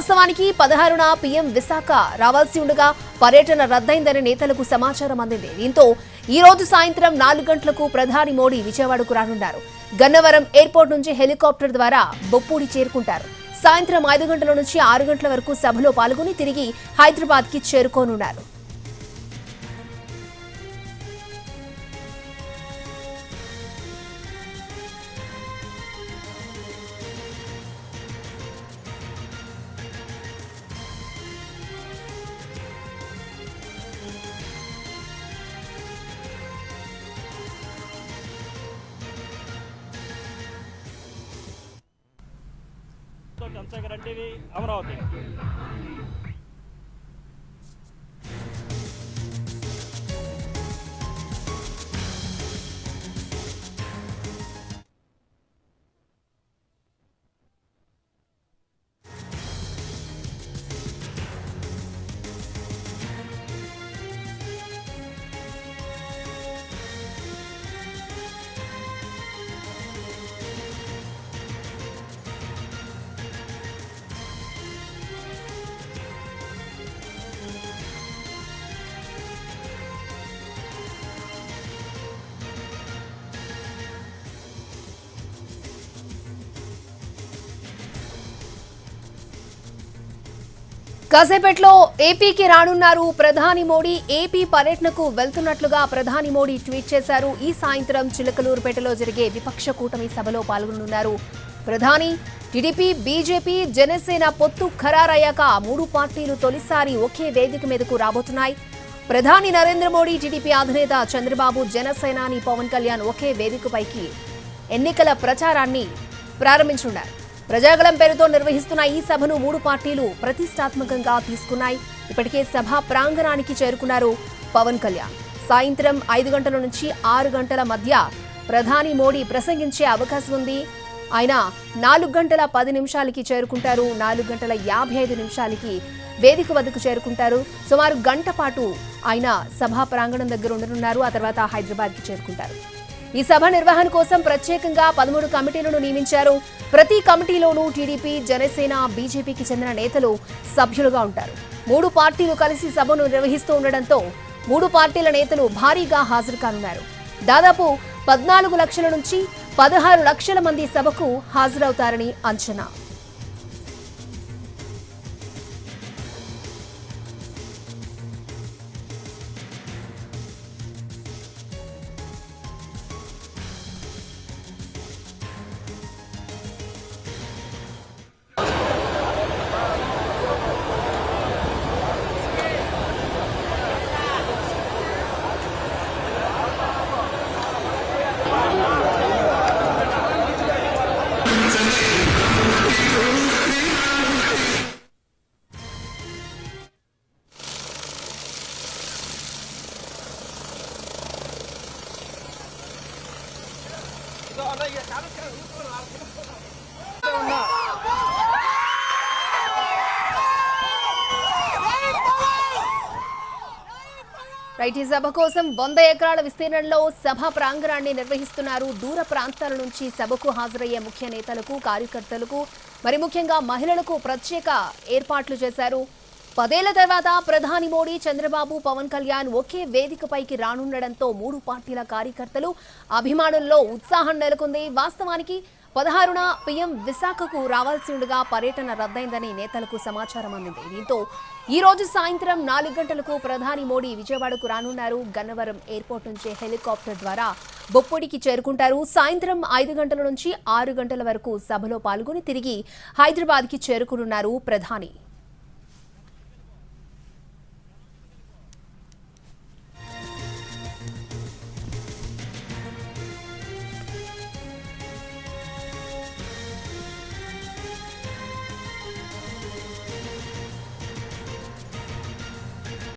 వాస్తవానికి 16న పీఎం విశాఖ రావాల్సి ఉండగా పర్యటన రద్దయిందని నేతలకు సమాచారం అందింది. దీంతో ఈ రోజు సాయంత్రం 4 గంటలకు ప్రధాని మోడీ విజయవాడకు రానున్నారు. గన్నవరం ఎయిర్పోర్ట్ నుంచి హెలికాప్టర్ ద్వారా బొప్పూడి చేరుకుంటారు. సాయంత్రం 5 గంటల నుంచి 6 గంటల వరకు సభలో పాల్గొని తిరిగి హైదరాబాద్కి చేరుకోనున్నారు. చంద్రశేఖర్ టీవీ అమరావతి. కాసేపట్లో ఏపీకి రానున్నారు ప్రధాని మోడీ. ఏపీ పర్యటనకు వెళ్తున్నట్లుగా ప్రధాని మోడీ ట్వీట్ చేశారు. ఈ సాయంత్రం చిలకలూరుపేటలో జరిగే విపక్ష కూటమి సభలో పాల్గొనున్నారు ప్రధాని. టీడీపీ, బీజేపీ, జనసేన పొత్తు ఖరారయ్యాక 3 పార్టీలు తొలిసారి ఒకే వేదిక మీదకు రాబోతున్నాయి. ప్రధాని నరేంద్ర మోడీ, టీడీపీ అధినేత చంద్రబాబు, జనసేనాని పవన్ కళ్యాణ్ ఒకే వేదికపైకి ఎన్నికల ప్రచారాన్ని ప్రారంభించనున్నారు. ప్రజాగళం పేరుతో నిర్వహిస్తున్న ఈ సభను 3 పార్టీలు ప్రతిష్టాత్మకంగా తీసుకున్నాయి. ఇప్పటికే సభ ప్రాంగణానికి చేరుకున్నారు పవన్ కళ్యాణ్. సాయంత్రం 5 గంటల నుంచి 6 గంటల మధ్య ప్రధాని మోడీ ప్రసంగించే అవకాశం ఉంది. ఆయన 4 గంటల 10 నిమిషాలకి చేరుకుంటారు. 4 గంటల 55 నిమిషాలకి వేదిక వద్దకు చేరుకుంటారు. సుమారు గంట పాటు ఆయన సభా ప్రాంగణం దగ్గర ఉండనున్నారు. ఆ తర్వాత హైదరాబాద్కి చేరుకుంటారు. ఈ సభ నిర్వహణ కోసం ప్రత్యేకంగా 13 కమిటీలను నియమించారు. ప్రతి కమిటీలోనూ టీడీపీ, జనసేన, బీజేపీకి చెందిన నేతలు సభ్యులుగా ఉంటారు. 3 పార్టీలు కలిసి సభను నిర్వహిస్తూ ఉండడంతో 3 పార్టీల నేతలు భారీగా హాజరు కానున్నారు. దాదాపు 14 లక్షల నుంచి 16 లక్షల మంది సభకు హాజరవుతారని అంచనా. రైట్, ఈ సభ కోసం 100 ఎకరాల విస్తీర్ణంలో సభ ప్రాంగణాన్ని నిర్వహిస్తున్నారు. దూర ప్రాంతాల నుంచి సభకు హాజరయ్యే ముఖ్య నేతలకు, కార్యకర్తలకు, మరి ముఖ్యంగా మహిళలకు ప్రత్యేక ఏర్పాట్లు చేశారు. 10 ఏళ్ల తర్వాత ప్రధాని మోడీ, చంద్రబాబు, పవన్ కళ్యాణ్ ఒకే వేదికపైకి రానుండడంతో 3 పార్టీల కార్యకర్తలు, అభిమానుల్లో ఉత్సాహం నెలకొంది. వాస్తవానికి 16న పీఎం విశాఖకు రావాల్సి ఉండగా పర్యటన రద్దయిందని నేతలకు సమాచారం అందింది. దీంతో ఈ రోజు సాయంత్రం 4 గంటలకు ప్రధాని మోడీ విజయవాడకు రానున్నారు. గన్నవరం ఎయిర్పోర్ట్ నుంచి హెలికాప్టర్ ద్వారా బొప్పొడికి చేరుకుంటారు. సాయంత్రం 5 గంటల నుంచి 6 గంటల వరకు సభలో పాల్గొని తిరిగి హైదరాబాద్కి చేరుకునున్నారు ప్రధాని.